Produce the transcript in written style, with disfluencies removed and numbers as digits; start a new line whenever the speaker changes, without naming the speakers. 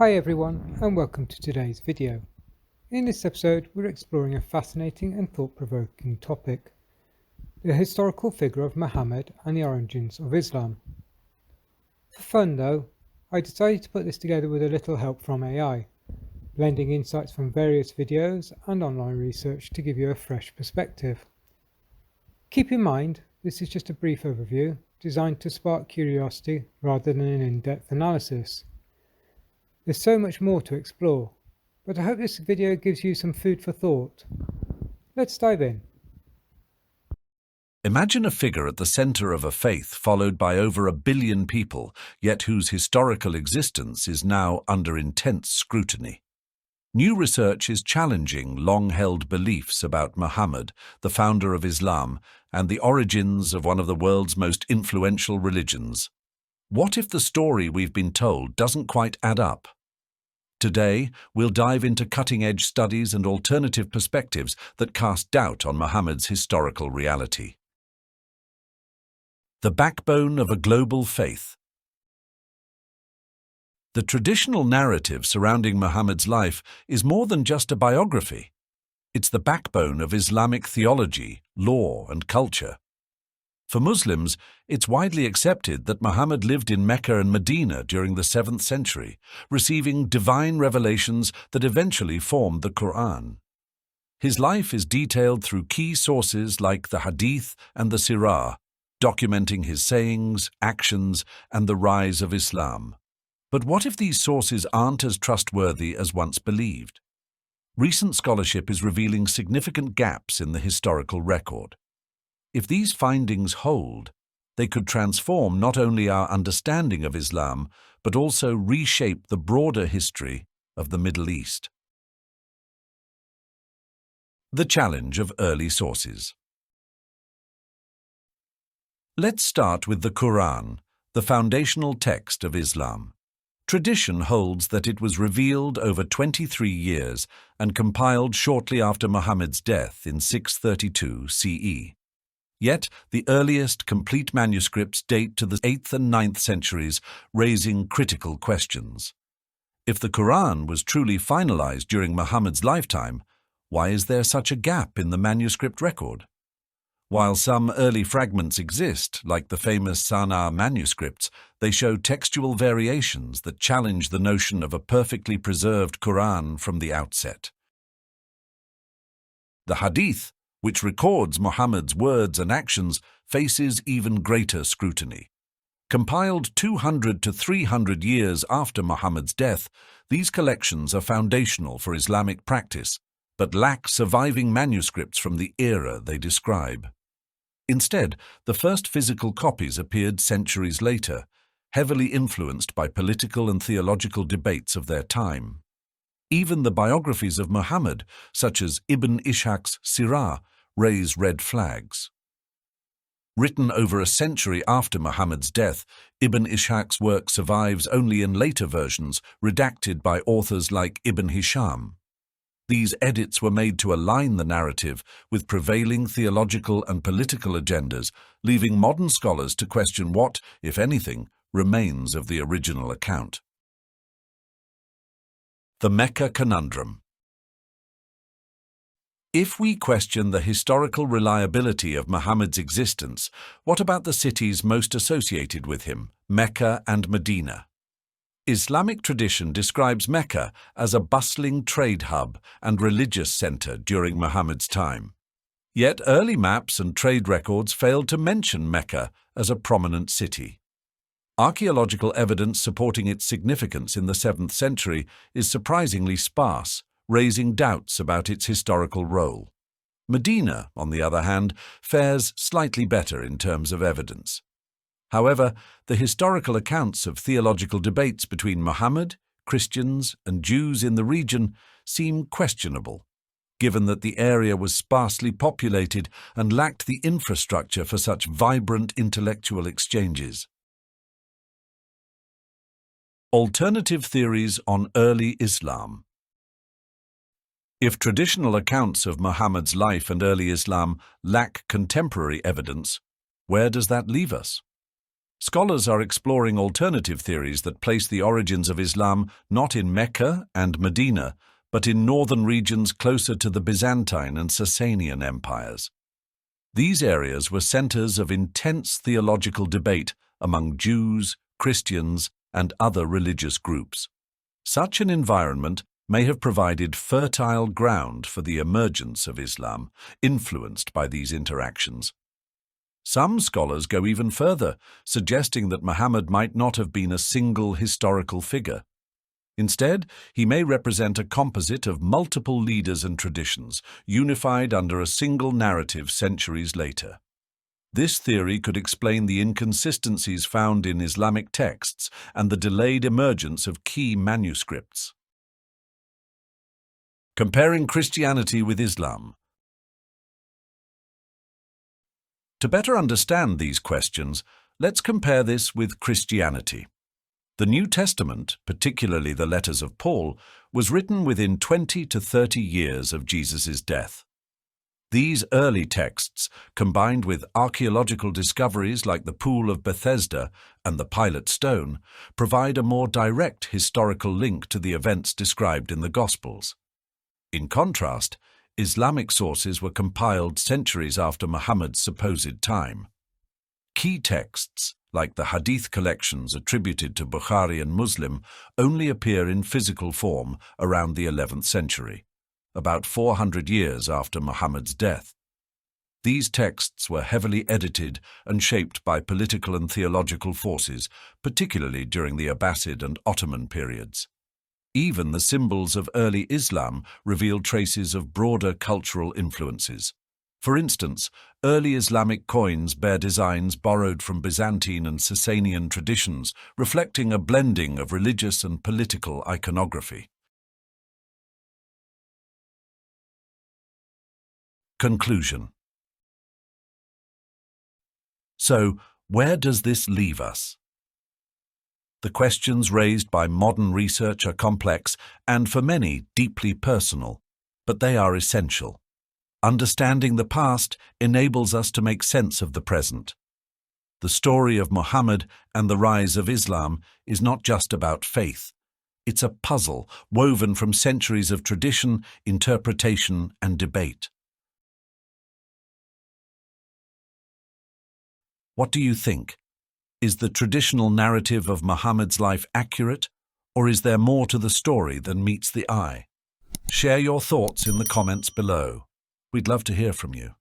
Hi everyone and welcome to today's video. In this episode we're exploring a fascinating and thought-provoking topic, the historical figure of Muhammad and the origins of Islam. For fun though, I decided to put this together with a little help from AI, blending insights from various videos and online research to give you a fresh perspective. Keep in mind, this is just a brief overview designed to spark curiosity rather than an in-depth analysis. There's so much more to explore, but I hope this video gives you some food for thought. Let's dive in.
Imagine a figure at the center of a faith followed by over 1 billion people, yet whose historical existence is now under intense scrutiny. New research is challenging long-held beliefs about Muhammad, the founder of Islam, and the origins of one of the world's most influential religions. What if the story we've been told doesn't quite add up? Today, we'll dive into cutting-edge studies and alternative perspectives that cast doubt on Muhammad's historical reality. The backbone of a global faith. The traditional narrative surrounding Muhammad's life is more than just a biography. It's the backbone of Islamic theology, law, and culture. For Muslims, it's widely accepted that Muhammad lived in Mecca and Medina during the 7th century, receiving divine revelations that eventually formed the Quran. His life is detailed through key sources like the Hadith and the Sirah, documenting his sayings, actions, and the rise of Islam. But what if these sources aren't as trustworthy as once believed? Recent scholarship is revealing significant gaps in the historical record. If these findings hold, they could transform not only our understanding of Islam, but also reshape the broader history of the Middle East. The challenge of early sources. Let's start with the Quran, the foundational text of Islam. Tradition holds that it was revealed over 23 years and compiled shortly after Muhammad's death in 632 CE. Yet, the earliest complete manuscripts date to the 8th and 9th centuries, raising critical questions. If the Quran was truly finalized during Muhammad's lifetime, why is there such a gap in the manuscript record? While some early fragments exist, like the famous Sana'a manuscripts, they show textual variations that challenge the notion of a perfectly preserved Quran from the outset. The Hadith, which records Muhammad's words and actions, faces even greater scrutiny. Compiled 200 to 300 years after Muhammad's death, these collections are foundational for Islamic practice, but lack surviving manuscripts from the era they describe. Instead, the first physical copies appeared centuries later, heavily influenced by political and theological debates of their time. Even the biographies of Muhammad, such as Ibn Ishaq's Sirah, raise red flags. Written over a century after Muhammad's death, Ibn Ishaq's work survives only in later versions, redacted by authors like Ibn Hisham. These edits were made to align the narrative with prevailing theological and political agendas, leaving modern scholars to question what, if anything, remains of the original account. The Mecca conundrum. If we question the historical reliability of Muhammad's existence, what about the cities most associated with him, Mecca and Medina? Islamic tradition describes Mecca as a bustling trade hub and religious center during Muhammad's time. Yet early maps and trade records failed to mention Mecca as a prominent city. Archaeological evidence supporting its significance in the 7th century is surprisingly sparse, raising doubts about its historical role. Medina, on the other hand, fares slightly better in terms of evidence. However, the historical accounts of theological debates between Muhammad, Christians, and Jews in the region seem questionable, given that the area was sparsely populated and lacked the infrastructure for such vibrant intellectual exchanges. Alternative theories on early Islam. If traditional accounts of Muhammad's life and early Islam lack contemporary evidence, where does that leave us? Scholars are exploring alternative theories that place the origins of Islam not in Mecca and Medina, but in northern regions closer to the Byzantine and Sasanian empires. These areas were centers of intense theological debate among Jews, Christians, and other religious groups. Such an environment may have provided fertile ground for the emergence of Islam, influenced by these interactions. Some scholars go even further, suggesting that Muhammad might not have been a single historical figure. Instead, he may represent a composite of multiple leaders and traditions, unified under a single narrative centuries later. This theory could explain the inconsistencies found in Islamic texts and the delayed emergence of key manuscripts. Comparing Christianity with Islam. To better understand these questions, let's compare this with Christianity. The New Testament, particularly the letters of Paul, was written within 20 to 30 years of Jesus' death. These early texts, combined with archaeological discoveries like the Pool of Bethesda and the Pilate Stone, provide a more direct historical link to the events described in the Gospels. In contrast, Islamic sources were compiled centuries after Muhammad's supposed time. Key texts, like the Hadith collections attributed to Bukhari and Muslim, only appear in physical form around the 11th century, about 400 years after Muhammad's death. These texts were heavily edited and shaped by political and theological forces, particularly during the Abbasid and Ottoman periods. Even the symbols of early Islam reveal traces of broader cultural influences. For instance, early Islamic coins bear designs borrowed from Byzantine and Sasanian traditions, reflecting a blending of religious and political iconography. Conclusion. So, where does this leave us? The questions raised by modern research are complex and, for many, deeply personal, but they are essential. Understanding the past enables us to make sense of the present. The story of Muhammad and the rise of Islam is not just about faith. It's a puzzle woven from centuries of tradition, interpretation, and debate. What do you think? Is the traditional narrative of Muhammad's life accurate, or is there more to the story than meets the eye? Share your thoughts in the comments below. We'd love to hear from you.